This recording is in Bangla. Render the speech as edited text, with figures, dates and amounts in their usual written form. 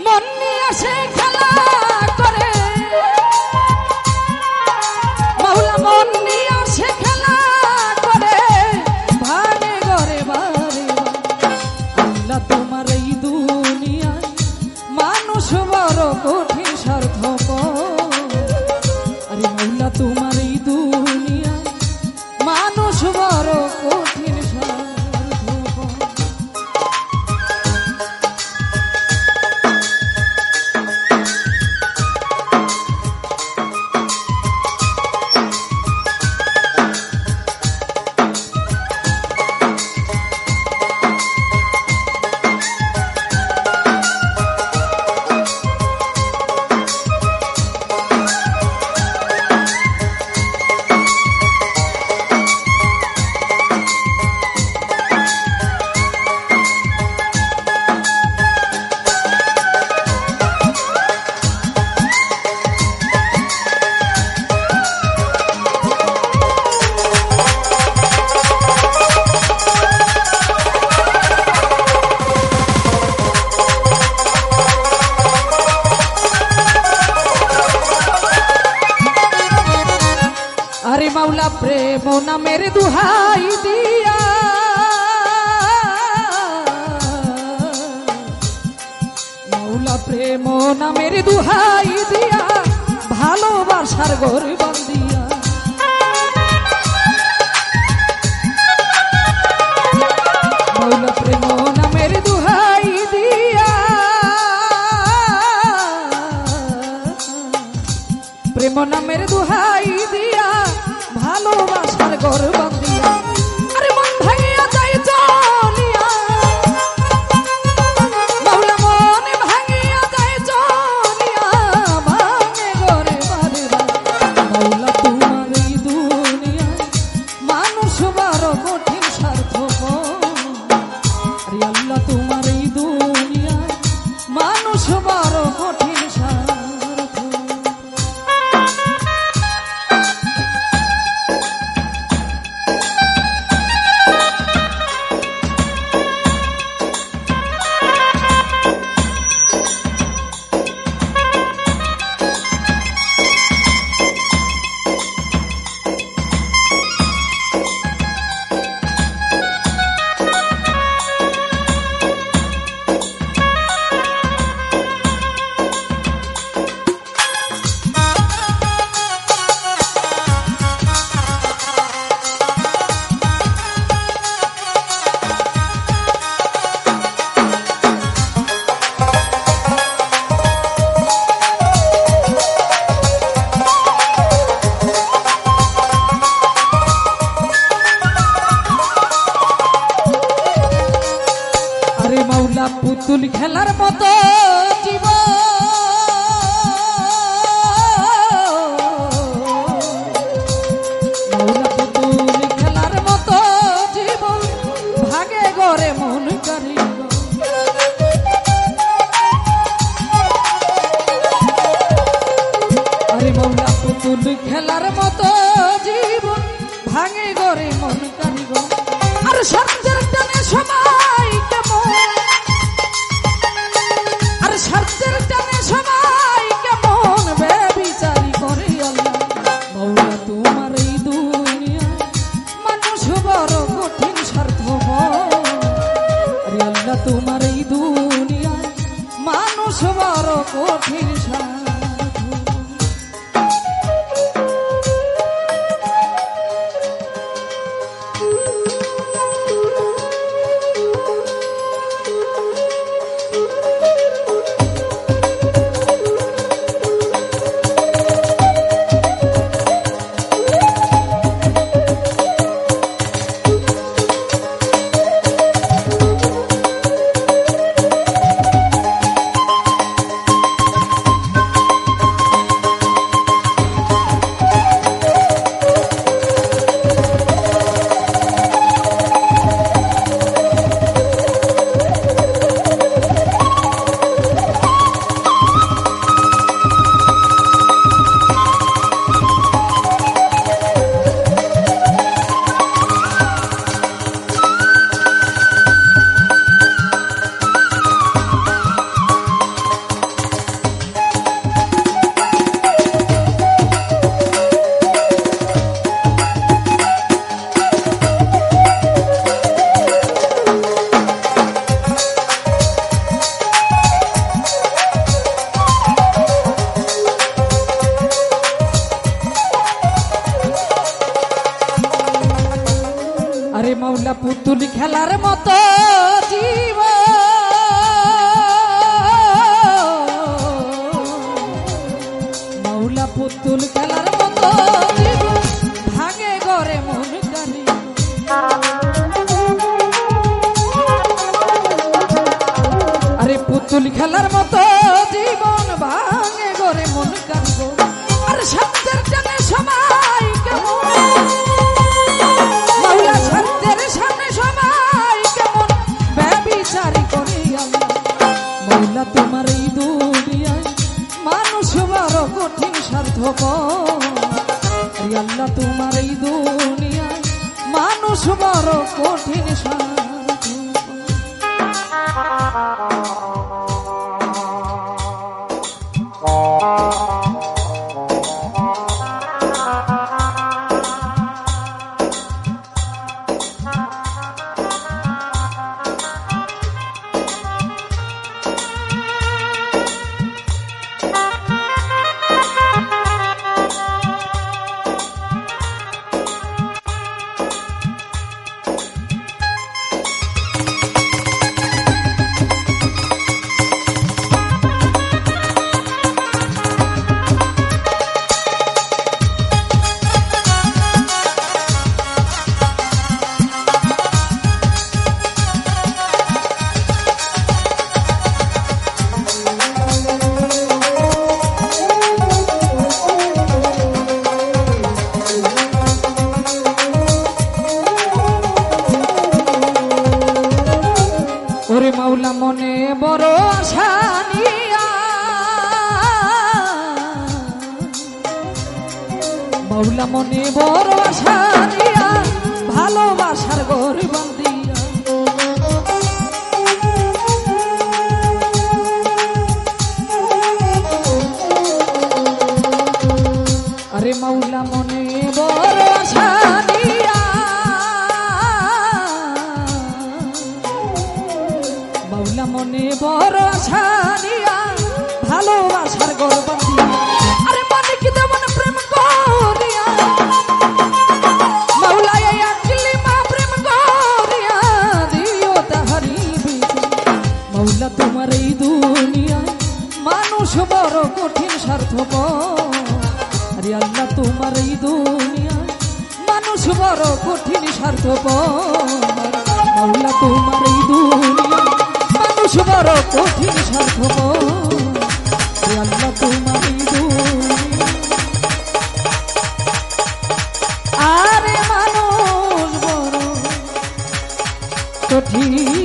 মন নিয়ে সে খেলা করে, মাওলা মন নিয়ে সে খেলা করে, ভাঙে ঘরে বারে। আল্লাহ তোমার এই দুনিয়ায় মানুষ বড় কঠিন স্বার্থপর। আরে মাওলা তোমার এই দুনিয়ায় মানুষ বড় কঠিন স্বার্থপর। আরে মাওলা প্রেম নামের দুহাই দিয়া, মাওলা প্রেম নামের দুহাই দিয়া, ভালোবাসার ঘর বান্দিয়া। মাওলা প্রেম নামের দুহাই দিয়া, প্রেম নামের দুহাই দিয়া, ভালোবাসার ঘর বান্দিয়া। আরে মন ভাঙিয়া যায় চলিয়া, মাওলা মন ভাঙিয়া যায় চলিয়া, ভাঙে ঘরে বারে। মাওলা তোমার এই দুনিয়ায় মানুষ বড় কঠিন স্বার্থপর। আরে আল্লাহ তোমার এই দুনিয়ায় মানুষ বড় কঠিন স্বার্থপর। মাওলা পুতুল খেলার মতো জীবন, মাওলা পুতুল খেলার মতো জীবন, ভাগে ঘরে মন কারিগর। আরে মাওলা পুতুল খেলার মতো জীবন, ভাঙে ঘরে মন কারিগর। আর স্বার্থের টানে সবাই কেমন, আর স্বার্থের টানে সবাই কেমন বেবিচারি করে। আল্লাহ মাওলা তোমার এই দুনিয়ায় মানুষ বড় কঠিন স্বার্থপর। আরে আল্লাহ তোমার এই দুনিয়ায় মানুষ বড় কঠিন স্বার্থপর। পুতুল খেলার মতো জীবন ভাঙে গরে মন কানবো আর সত্যের জানে সবাই কেমন মাওলা সত্যের সামনে সবাই কেমন ব্যভিচারী করে আল্লাহ মাওলা তোমার এই দুনিয়ায় মানুষ বড় কঠিন স্বার্থপর আল্লাহ তোমার এই দুনিয়ায় মানুষ বড় কঠিন ওরে মাওলা মনে বড় আশা নিয়া মাওলা মনে বড় আশা নিয়া ভালোবাসার ঘর বান্ধিয়া আরে মাওলা মনে বড় আশা নিয়া মাওলা মনে বড় আশা নিয়া ভালোবাসার ঘর বান্ধিয়া আরে মনে কি দেবন প্রেম করিয়া মাওলা এই আকিলি মা প্রেম করিয়া দিও তাহারি বিধি মাওলা তোমার এই দুনিয়ায় মানুষ বড় কঠিন স্বার্থপর আরে আল্লাহ তোমার এই দুনিয়ায় মানুষ বড় কঠিন স্বার্থপর মাওলা তোমার এই দুনিয়ায় মানুষ বড় কঠিন স্বার্থপর আল্লাহ তোমার এই দুনিয়ায় আরে মানুষ বড় কঠিন